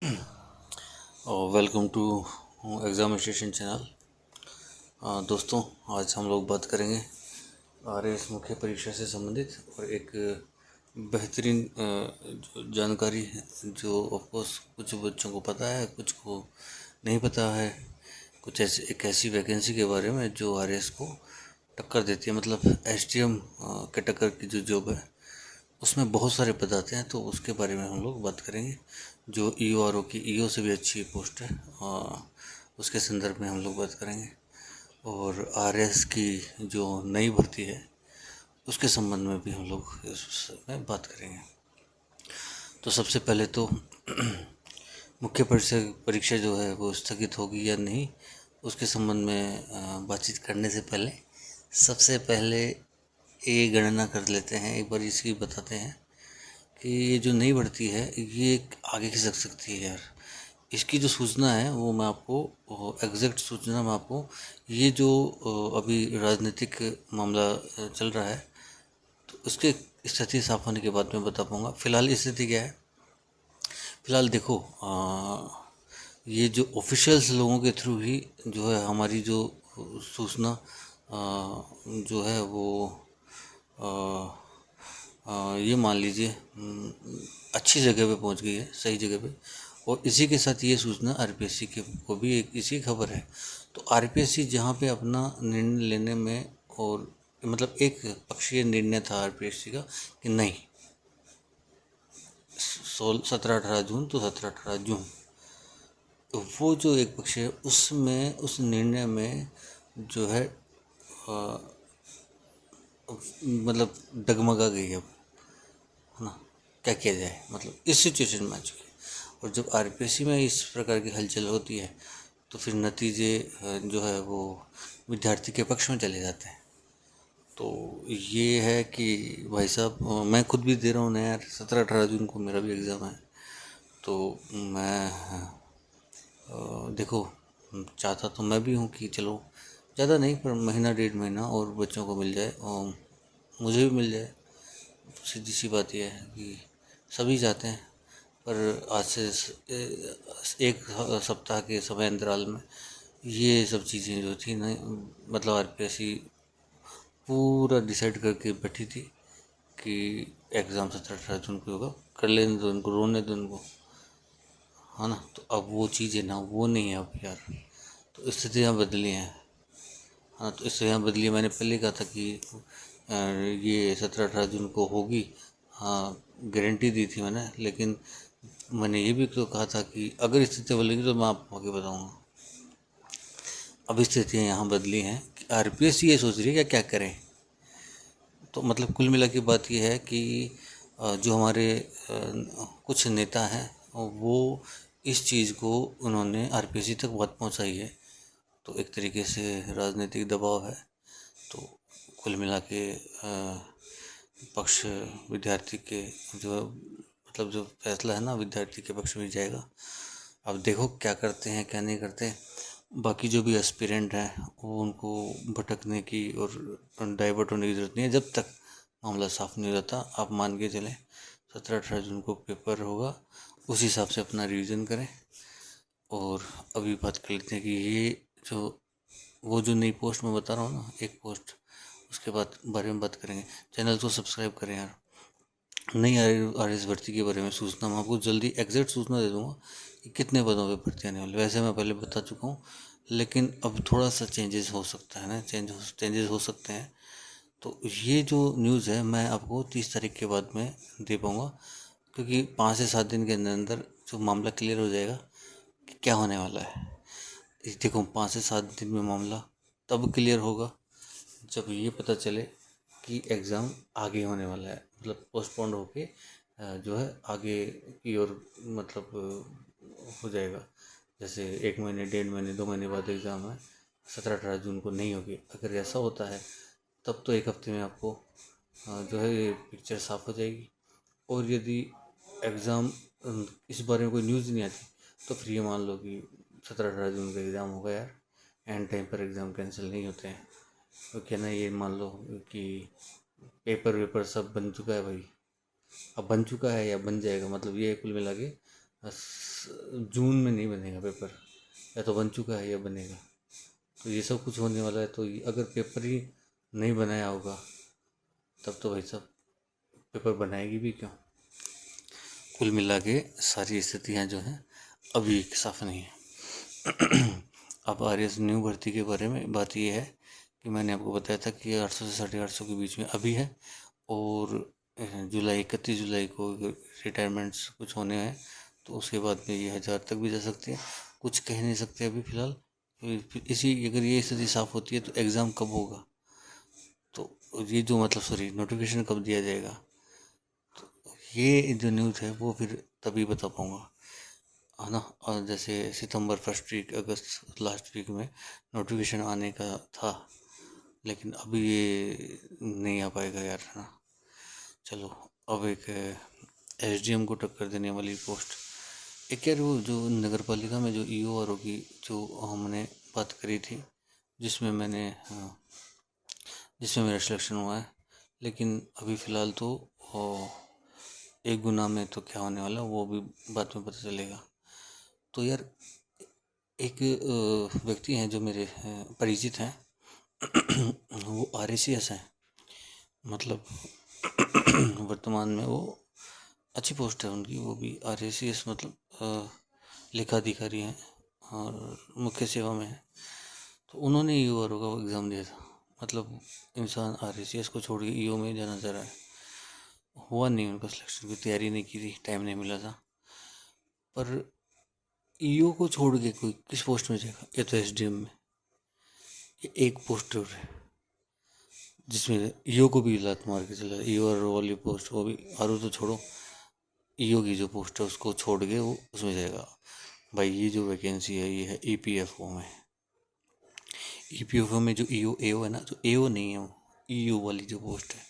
और welcome to examination channel. दोस्तों, आज हम लोग बात करेंगे आरएएस मुख्य परीक्षा से संबंधित और एक बेहतरीन जानकारी है जो ऑफकोर्स कुछ बच्चों को पता है, कुछ को नहीं पता है। कुछ ऐसे एक ऐसी वैकेंसी के बारे में जो आरएएस को टक्कर देती है, मतलब एसडीएम के टक्कर की जो जॉब है उसमें बहुत सारे पद आते हैं, तो उसके बारे में हम लोग बात करेंगे। जो ईओआरओ की ईओ से भी अच्छी पोस्ट है, उसके संदर्भ में हम लोग बात करेंगे। और आरएस की जो नई भर्ती है उसके संबंध में भी हम लोग इसमें बात करेंगे। तो सबसे पहले तो मुख्य परीक्षा जो है वो स्थगित होगी या नहीं, उसके संबंध में बातचीत करने से पहले सबसे पहले ये गणना कर लेते हैं, एक बार इसकी बताते हैं कि ये जो नई भर्ती है ये आगे खिसक सकती है यार। इसकी जो सूचना है वो मैं आपको एग्जैक्ट सूचना मैं आपको ये जो अभी राजनीतिक मामला चल रहा है तो उसके स्थिति साफ होने के बाद मैं बता पाऊँगा। फिलहाल स्थिति क्या है? फिलहाल देखो, ये जो ऑफिशियल्स लोगों के थ्रू ही जो है हमारी जो सूचना जो है वो ये मान लीजिए अच्छी जगह पे पहुंच गई है, सही जगह पे। और इसी के साथ ये सूचना आरपीएससी के को भी एक इसी खबर है। तो आरपीएससी जहाँ पे अपना निर्णय लेने में और मतलब एक पक्षीय निर्णय था आरपीएससी का कि नहीं 17-18 जून तो 17-18 जून, तो वो जो एक पक्ष है उसमें उस निर्णय में जो है मतलब डगमगा गई अब, है ना। क्या किया जाए, मतलब इस सिचुएशन में आ चुकी है। और जब आरपीएससी में इस प्रकार की हलचल होती है तो फिर नतीजे जो है वो विद्यार्थी के पक्ष में चले जाते हैं। तो ये है कि भाई साहब, मैं खुद भी दे रहा हूँ ना यार, 17-18 जून को मेरा भी एग्ज़ाम है। तो मैं देखो, चाहता तो मैं भी हूँ कि चलो ज़्यादा नहीं पर महीना 1.5 महीना और बच्चों को मिल जाए और मुझे भी मिल जाए। सीधी सी बात यह है कि सभी चाहते हैं, पर आज से एक सप्ताह के समय अंतराल में ये सब चीज़ें जो थी ना, मतलब आरपीएससी पूरा डिसाइड करके बैठी थी कि एग्ज़ाम 17-18 जून को होगा, कर लेने दो इनको, रोने दो इनको, है ना। तो अब वो चीज़ें ना वो नहीं है अब यार। तो स्थितियाँ बदली हैं। हाँ, तो स्थितियाँ बदली है। मैंने पहले कहा था कि ये 17-18 जून को होगी। हाँ, गारंटी दी थी मैंने, लेकिन मैंने ये भी तो कहा था कि अगर स्थिति बदलेगी तो मैं आपको आगे बताऊंगा। अब स्थितियाँ यहाँ बदली हैं कि आरपीएससी ये सोच रही है कि क्या करें। तो मतलब कुल मिला के बात ये है कि जो हमारे कुछ नेता हैं वो इस चीज़ को उन्होंने आरपीएससी तक बात पहुँचाई है। तो एक तरीके से राजनीतिक दबाव है। तो कुल मिला के पक्ष विद्यार्थी के जो मतलब जो फैसला है ना विद्यार्थी के पक्ष में जाएगा। अब देखो क्या करते हैं क्या नहीं करते। बाकी जो भी एस्पिरेंट हैं वो उनको भटकने की और डाइवर्ट होने की ज़रूरत नहीं है जब तक मामला साफ नहीं रहता। आप मान के चलें 17-18 जून को पेपर होगा, उस हिसाब से अपना रिवीजन करें। और अभी बात कर लेते हैं कि ये जो वो जो नई पोस्ट मैं बता रहा हूँ ना, एक पोस्ट, उसके बाद बारे में बात करेंगे। चैनल को सब्सक्राइब करें यार। नई आरएस भर्ती के बारे में सूचना मैं आपको जल्दी एग्जैक्ट सूचना दे दूंगा कि कितने पदों पे भर्ती आने वाली। वैसे मैं पहले बता चुका हूँ, लेकिन अब थोड़ा सा चेंजेस हो सकता है ना, चेंजेस हो सकते हैं। तो ये जो न्यूज़ है मैं आपको 30 तारीख के बाद में दे पाऊँगा, क्योंकि 5 से 7 दिन के अंदर अंदर जो मामला क्लियर हो जाएगा कि क्या होने वाला है। देखो, 5 से 7 दिन में मामला तब क्लियर होगा जब ये पता चले कि एग्ज़ाम आगे होने वाला है, मतलब पोस्टपोन्ड होके जो है आगे की ओर मतलब हो जाएगा। जैसे 1 महीने 1.5 महीने 2 महीने बाद एग्ज़ाम है, 17-18 जून को नहीं होगी। अगर ऐसा होता है तब तो 1 हफ्ते में आपको जो है ये पिक्चर साफ हो जाएगी। और यदि एग्ज़ाम इस बारे में कोई न्यूज़ नहीं आती तो फिर ये मान लो कि 17-18 जून का एग्ज़ाम होगा यार। एंड टाइम पर एग्ज़ाम कैंसिल नहीं होते हैं। तो क्या ना, ये मान लो कि पेपर वेपर सब बन चुका है भाई, अब बन चुका है या बन जाएगा, मतलब ये कुल मिला के जून में नहीं बनेगा पेपर, या तो बन चुका है या बनेगा। तो ये सब कुछ होने वाला है। तो अगर पेपर ही नहीं बनाया होगा तब तो भाई साहब पेपर बनाएगी भी क्यों। कुल मिला के सारी स्थितियाँ जो हैं अभी साफ नहीं है। अब RS न्यू भर्ती के बारे में बात ये है कि मैंने आपको बताया था कि 800 से 850 के बीच में अभी है, और 31 जुलाई को रिटायरमेंट्स कुछ होने हैं, तो उसके बाद में ये 1000 तक भी जा सकती है। कुछ कह नहीं सकते अभी फ़िलहाल। तो इसी अगर ये स्थिति साफ होती है तो एग्ज़ाम कब होगा, तो ये जो मतलब सॉरी नोटिफिकेशन कब दिया जाएगा, ये जो न्यूज़ है वो फिर तभी बता पाऊँगा, है ना। और जैसे सितंबर फर्स्ट वीक, अगस्त लास्ट वीक में नोटिफिकेशन आने का था, लेकिन अभी ये नहीं आ पाएगा यार, है ना। चलो, अब एक SDM को टक्कर देने वाली पोस्ट, एक यार वो जो नगर पालिका में जो EO की जो हमने बात करी थी, जिसमें मैंने जिसमें मेरा सिलेक्शन हुआ है, लेकिन अभी फ़िलहाल तो एक गुना में तो क्या होने वाला वो भी बाद में पता चलेगा। तो यार एक व्यक्ति हैं जो मेरे परिचित हैं, वो RACS हैं, मतलब वर्तमान में वो अच्छी पोस्ट है उनकी, वो भी RACS मतलब लेखाधिकारी हैं और मुख्य सेवा में है। तो उन्होंने EO का एग्ज़ाम दिया था, मतलब इंसान RACS को छोड़ के EO में जाना चाह रहा है, हुआ नहीं उनका सिलेक्शन, की तैयारी नहीं की थी, टाइम नहीं मिला था। पर EO को छोड़ के कोई किस पोस्ट में जाएगा, ये तो SDM में ये एक पोस्ट और है जिसमें EO को भी लात मार के चला। EO वाली पोस्ट वो भी, आर तो छोड़ो, EO की जो पोस्ट है उसको छोड़ के वो उसमें जाएगा। भाई ये जो वैकेंसी है ये है EPFO में। EPFO में जो EO AO है ना, जो AO नहीं है, वो EO वाली जो पोस्ट है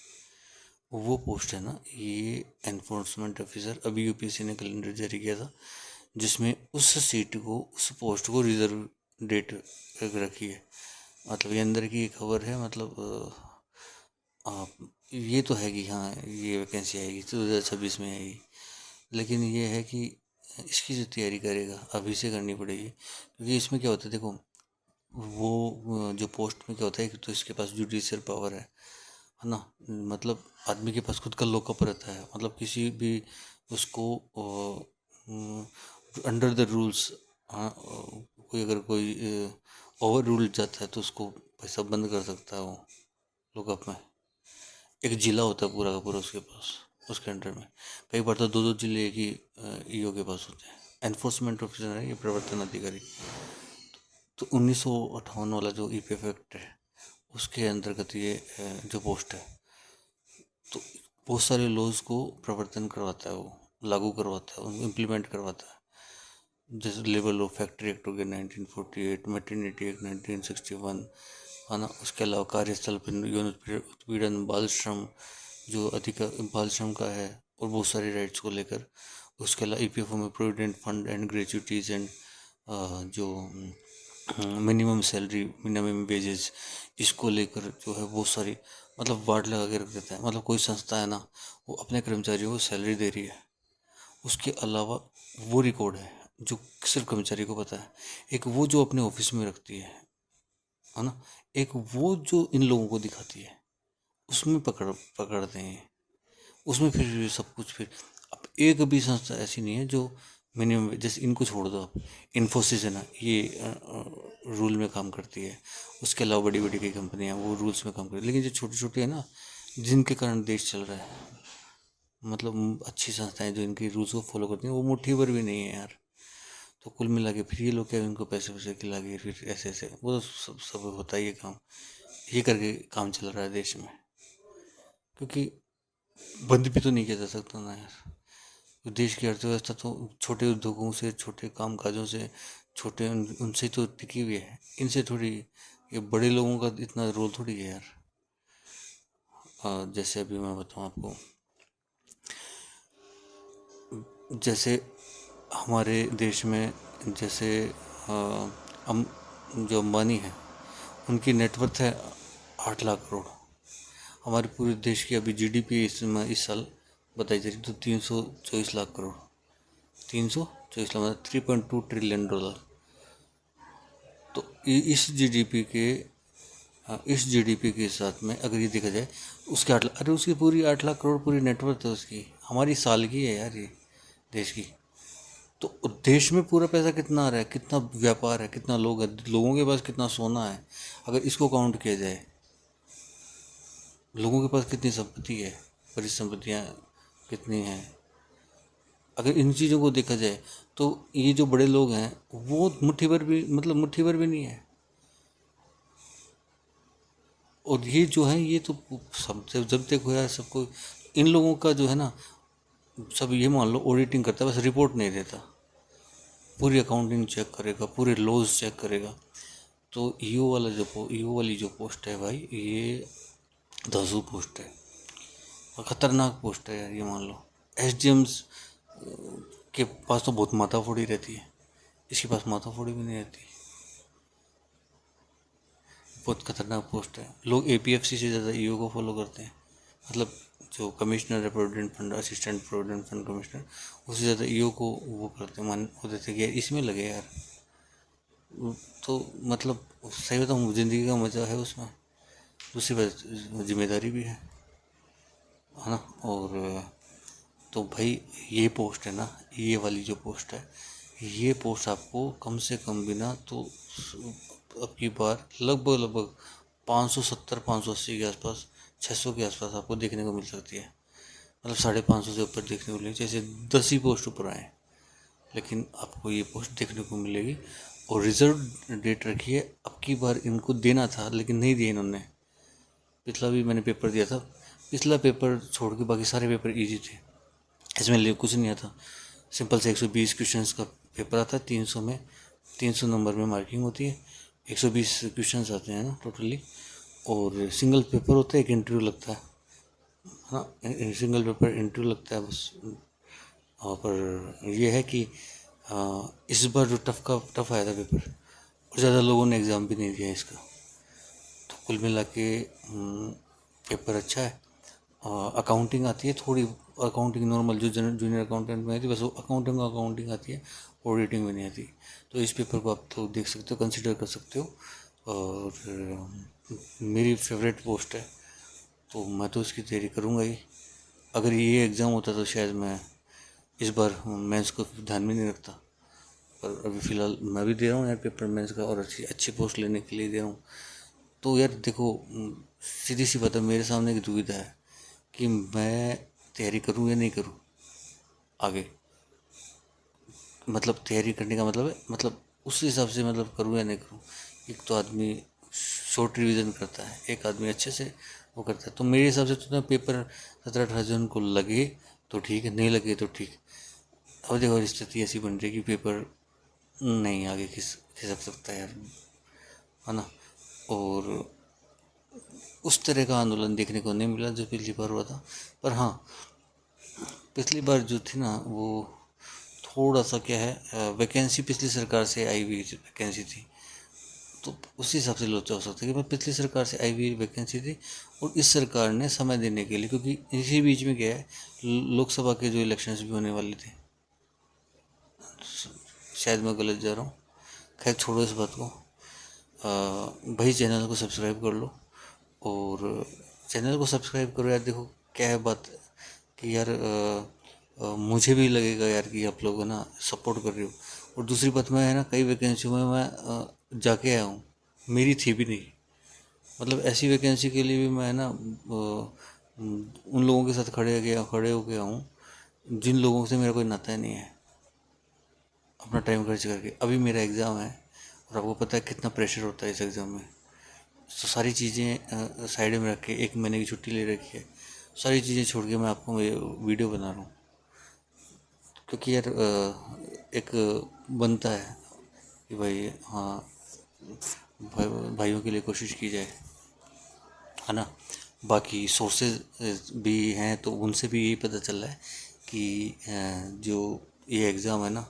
वो पोस्ट है ना, ये एनफोर्समेंट ऑफिसर, अभी UPSC ने कैलेंडर जारी किया था जिसमें उस सीट को, उस पोस्ट को रिजर्व डेट रखी है। मतलब ये अंदर की खबर है, मतलब आप ये तो है कि हाँ ये वैकेंसी आएगी तो 2026 में आएगी, लेकिन ये है कि इसकी जो तैयारी करेगा अभी से करनी पड़ेगी, क्योंकि इसमें क्या होता है देखो, वो जो पोस्ट में क्या होता है कि तो इसके पास जुडिशियल पावर है ना, मतलब आदमी के पास खुद का लॉकअप रहता है, मतलब किसी भी उसको अंडर द रूल्स, हाँ, कोई अगर कोई ओवर रूल जाता है तो उसको पैसा बंद कर सकता है वो लॉकअप में। एक जिला होता है पूरा का पूरा उसके पास, उसके अंडर में कई बार तो दो दो जिले एक ही EO के पास होते हैं। एनफोर्समेंट ऑफिसर है ये, प्रवर्तन अधिकारी। तो 1958 वाला जो EPF एक्ट है उसके अंतर्गत ये जो पोस्ट है, तो बहुत सारे लॉज को प्रवर्तन करवाता है, वो लागू करवाता है, उनको इम्प्लीमेंट करवाता है। जैसे लेबर लॉ, फैक्ट्री एक्ट हो गया 1948, मैटरनिटी एक्ट 1961, है ना। उसके अलावा कार्यस्थल पर यौन उत्पीड़न, बाल श्रम, जो अधिक बाल श्रम का है, और बहुत सारे राइट्स को लेकर। उसके अलावा EPFO में प्रोविडेंट फंड एंड ग्रेचुइटीज एंड जो मिनिमम सैलरी, मिनिमम वेजेस, इसको लेकर जो है बहुत सारी मतलब वार्ड लगा के रख देता है। मतलब कोई संस्था है ना, वो अपने कर्मचारियों को सैलरी दे रही है, उसके अलावा वो रिकॉर्ड है जो सिर्फ कर्मचारी को पता है। एक वो जो अपने ऑफिस में रखती है ना, एक वो जो इन लोगों को दिखाती है, उसमें पकड़ते हैं, उसमें फिर सब कुछ। फिर अब एक भी संस्था ऐसी नहीं है जो मिनिमम, जैसे इनको छोड़ दो आप, इन्फोसिस है ना, ये रूल में काम करती है। उसके अलावा बड़ी बड़ी कई कंपनियां वो रूल्स में काम करती है, लेकिन जो छोटी छोटी है ना, जिनके कारण देश चल रहा है, मतलब अच्छी संस्थाएं जो इनके रूल्स को फॉलो करती हैं, वो मुट्ठी भर भी नहीं है यार। तो कुल मिला के फिर ये लोग क्या, इनको पैसे वैसे खिला के फिर ऐसे ऐसे वो तो सब होता ही है काम, ये करके काम चल रहा है देश में। क्योंकि बंद भी तो नहीं किया जा सकता ना यार, तो देश की अर्थव्यवस्था तो छोटे उद्योगों से, छोटे काम काजों से, छोटे उनसे तो टिकी हुई है, इनसे थोड़ी। ये बड़े लोगों का इतना रोल थोड़ी है यार। जैसे अभी मैं बताऊँ आपको, जैसे हमारे देश में, जैसे हम जो अंबानी है उनकी नेटवर्थ है 8 लाख करोड़। हमारे पूरे देश की अभी GDP इस साल बताई जा रही तो 324 लाख करोड़, 300 जो इसका मतलब $3.2 ट्रिलियन। तो इस जीडीपी के साथ में अगर ये देखा जाए, उसके 8 लाख, अरे उसकी पूरी 8 लाख करोड़ पूरी नेटवर्थ है उसकी, हमारी साल की है यार ये देश की। तो देश में पूरा पैसा कितना आ रहा है, कितना व्यापार है, कितना लोग है, लोगों के पास कितना सोना है, अगर इसको काउंट किया जाए, लोगों के पास कितनी संपत्ति है, परिसंपत्तियाँ कितनी हैं, अगर इन चीज़ों को देखा जाए तो ये जो बड़े लोग हैं वो मुट्ठी भर भी, मतलब मुट्ठी भर भी नहीं है। और ये जो है ये तो सब जब देखो यार सबको, इन लोगों का जो है ना, सब ये मान लो ऑडिटिंग करता है, बस रिपोर्ट नहीं देता, पूरी अकाउंटिंग चेक करेगा, पूरे लॉज चेक करेगा। तो ईओ वाली जो पोस्ट है भाई, ये धांसू पोस्ट है और ख़तरनाक पोस्ट है यार। ये मान लो एसडीएम्स के पास तो बहुत माथाफोड़ी रहती है, इसके पास माथाफोड़ी भी नहीं रहती। बहुत खतरनाक पोस्ट है। लोग एपीएफसी से ज़्यादा ईओ को फॉलो करते हैं, मतलब जो कमिश्नर है provident fund, assistant provident fund commissioner, उससे ज़्यादा ईओ को वो करते हैं, मान वो देते कि यार इसमें लगे यार। तो मतलब सही बताऊँ, ज़िंदगी का मज़ा है उसमें, दूसरी बात जिम्मेदारी भी है ना। और तो भाई ये पोस्ट है ना, ये वाली जो पोस्ट है, ये पोस्ट आपको कम से कम बिना तो अब की बार लगभग 570-580 के आसपास, 600 के आसपास आपको देखने को मिल सकती है। मतलब 550 से ऊपर देखने को मिलेगी, जैसे 10 ही पोस्ट ऊपर आए, लेकिन आपको ये पोस्ट देखने को मिलेगी। और रिजर्व डेट रखी है, अब की बार इनको देना था लेकिन नहीं दिया इन्होंने। पिछला भी मैंने पेपर दिया था, पिछला पेपर छोड़ के बाकी सारे पेपर इजी थे, इसमें कुछ नहीं आता। सिंपल से 120 क्वेश्चंस का पेपर आता है, 300 में, 300 नंबर में मार्किंग होती है, 120 क्वेश्चंस आते हैं ना टोटली। और सिंगल पेपर होता है, एक इंटरव्यू लगता है, हाँ सिंगल पेपर इंटरव्यू लगता है बस। और पर ये है कि इस बार जो टफ आया था पेपर, और ज़्यादा लोगों ने एग्ज़ाम भी नहीं दिया इसका। तो कुल मिला के पेपर अच्छा है। अकाउंटिंग आती है थोड़ी, अकाउंटिंग नॉर्मल जो जूनियर अकाउंटेंट में आती है, बस वो अकाउंटिंग आती है, ऑडिटिंग में नहीं आती। तो इस पेपर को आप तो देख सकते हो, कंसिडर कर सकते हो। और मेरी फेवरेट पोस्ट है, तो मैं तो इसकी तैयारी करूँगा ही। अगर ये एग्ज़ाम होता तो शायद मैं इस बार मेंस को ध्यान में नहीं रखता, पर अभी फ़िलहाल मैं भी दे रहा हूँ यार पेपर मेंस का, और अच्छी अच्छी पोस्ट लेने के लिए दे रहा हूँ। तो यार देखो, सीधी सी बात है, मेरे सामने एक दुविधा है कि मैं तैयारी करूँ या नहीं करूँ आगे। मतलब तैयारी करने का मतलब है, मतलब उस हिसाब से मतलब करूँ या नहीं करूँ। एक तो आदमी शॉर्ट रिवीजन करता है, एक आदमी अच्छे से वो करता है। तो मेरे हिसाब से तो ना पेपर 17-18 जून को लगे तो ठीक है, नहीं लगे तो ठीक। अब देखो स्थिति ऐसी बन रही है कि पेपर नहीं आगे खिसक सकता है यार, है ना। और उस तरह का आंदोलन देखने को नहीं मिला जो पिछली बार हुआ था। पर हाँ, पिछली बार जो थी ना वो थोड़ा सा क्या है, वैकेंसी पिछली सरकार से आई हुई वैकेंसी थी, तो उसी हिसाब से लोचा हो सकता है कि मैं पिछली सरकार से आई हुई वैकेंसी थी, और इस सरकार ने समय देने के लिए, क्योंकि इसी बीच में क्या है, लोकसभा के जो इलेक्शंस भी होने वाले थे, शायद मैं गलत जा रहा हूँ, खैर छोड़ो इस बात को। भाई चैनल को सब्सक्राइब कर लो, और चैनल को सब्सक्राइब करो यार। देखो क्या है बात कि यार मुझे भी लगेगा यार कि आप लोग है ना सपोर्ट कर रहे हो। और दूसरी बात, मैं है ना कई वैकेंसियों में मैं जाके आया हूँ, मेरी थी भी नहीं। मतलब ऐसी वैकेंसी के लिए भी मैं है ना उन लोगों के साथ खड़े हो गया हूँ जिन लोगों से मेरा कोई नाता ही नहीं है, अपना टाइम खर्च करके। अभी मेरा एग्ज़ाम है, और आपको पता है कितना प्रेशर होता है इस एग्ज़ाम में। तो सारी चीज़ें साइड में रख के 1 महीने की छुट्टी ले रखी है, सारी चीज़ें छोड़ के मैं आपको वीडियो बना रहा हूँ, क्योंकि यार एक बनता है कि भाई हाँ, भाइयों के लिए कोशिश की जाए, है ना। बाकी सोर्सेज भी हैं, तो उनसे भी यही पता चल रहा है कि जो ये एग्ज़ाम है ना,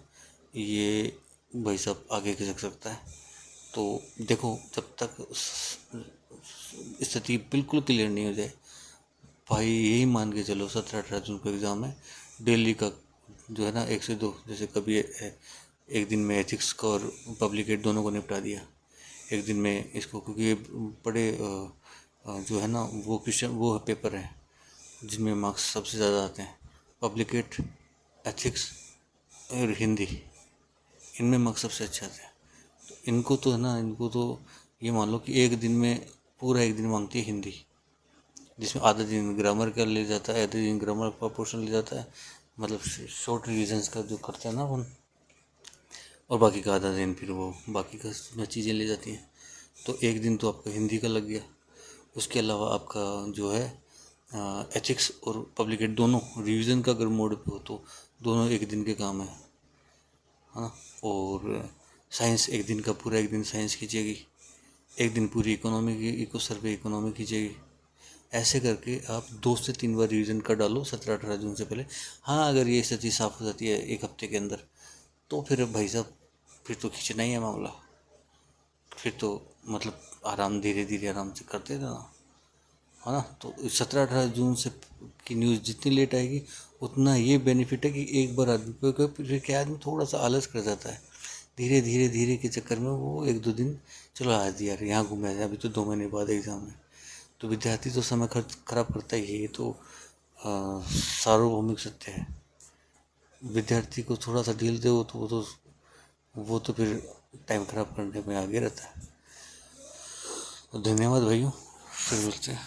ये भाई साहब आगे खिसक सकता है। तो देखो, जब तक स्थिति बिल्कुल क्लियर नहीं हो जाए, भाई यही मान के चलो 17-18 जून को एग्ज़ाम है, दिल्ली का जो है ना 1 से 2, जैसे कभी एक दिन में एथिक्स का और पब्लिक एड दोनों को निपटा दिया एक दिन में इसको, क्योंकि ये बड़े जो है ना वो क्वेश्चन वो पेपर है जिनमें मार्क्स सबसे ज़्यादा आते हैं, पब्लिक एड, एथिक्स और हिंदी, इनमें मार्क्स सबसे अच्छे आते हैं। तो इनको तो है ना, इनको तो ये मान लो कि एक दिन में पूरा एक दिन मांगती है हिंदी, जिसमें आधा दिन ग्रामर का ले जाता है, आधा दिन ग्रामर का पोर्शन ले जाता है, मतलब शॉर्ट रिविजन्स का जो करते हैं ना अपन, और बाकी का आधा दिन फिर वो बाकी का चीज़ें ले जाती हैं। तो एक दिन तो आपका हिंदी का लग गया। उसके अलावा आपका जो है एथिक्स और पब्लिक एड दोनों रिवीजन का अगर मोड पे हो तो दोनों एक दिन के काम है ना। और साइंस एक दिन का पूरा एक दिन साइंस खींचेगी, एक दिन पूरी इकोनॉमी की इको सर्वे इकोनॉमी खींचेगी। ऐसे करके आप 2 से 3 बार रिवीजन कर डालो 17-18 जून से पहले। हाँ, अगर ये स्थिति साफ हो जाती है 1 हफ्ते के अंदर तो फिर भाई साहब फिर तो खींचना ही है मामला, फिर तो मतलब आराम धीरे धीरे आराम से करते रहना, है ना। तो 17-18 जून से की न्यूज़ जितनी लेट आएगी उतना ये बेनिफिट है कि एक बार आदमी को फिर क्या आदमी थोड़ा सा आलस कर जाता है, धीरे धीरे धीरे के चक्कर में वो 1-2 दिन चलो आज यार यहाँ घूमे जाए, अभी तो 2 महीने बाद एग्ज़ाम है। तो विद्यार्थी तो समय खराब करता ही है, ये तो सार्वभौमिक सत्य है। विद्यार्थी को थोड़ा सा ढील दो तो वो तो फिर टाइम खराब करने में आगे रहता है। तो धन्यवाद भाइयों, फिर मिलते हैं।